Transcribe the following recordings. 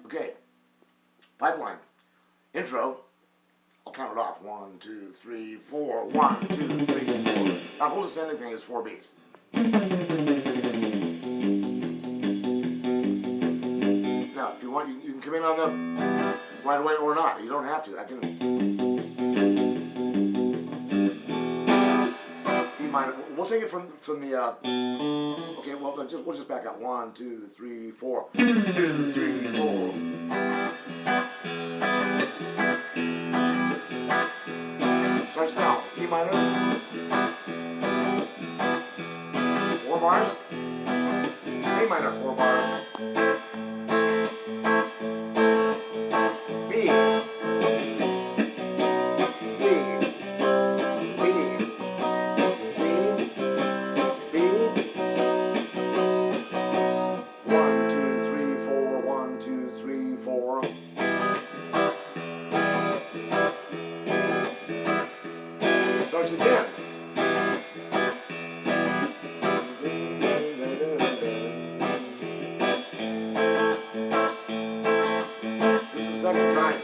Okay, pipeline. Intro, I'll count it off. 1, 2, 3, 4. 1, 2, 3, 4. Now, hold us anything is 4 beats. Now, if you want, you can come in on them right away or not. You don't have to. I can. E minor. We'll take it from the. Okay, well, we'll just back up. 1, 2, 3, 4. 2, 3, 4. Starts down. E minor. 4 bars. A minor, 4 bars. B. C. B. C. B. 1, 2, 3, 4. 1, 2, 3, 4. Starts again. Second time.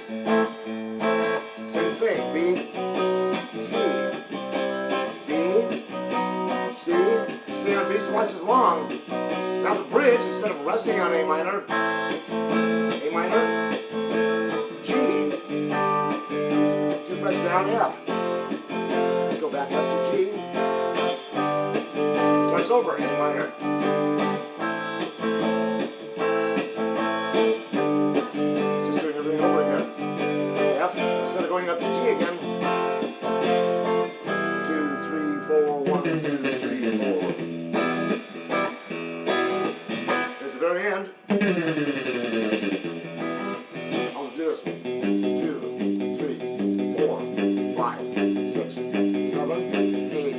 Same thing. B, C, B, C. Stay on B twice as long. Now the bridge, instead of resting on A minor, G, 2 frets down, F. Let's go back up to G. Starts over, A minor. Going up to G again. 2, 3, 4, 1, 2, 3, 4. There's the very end. I'll do this. 2, 3, 4, 5, 6, 7, 8.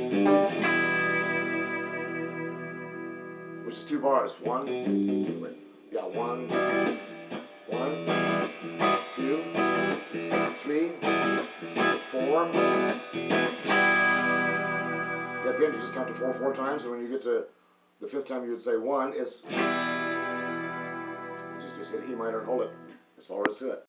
Which is 2 bars. 1, 2, wait. Yeah, 1, 1, 2, 3, 4. At the end, you just count to 4 times, and when you get to the 5th time, you would say 1. It's just hit E minor and hold it. That's all there is to it.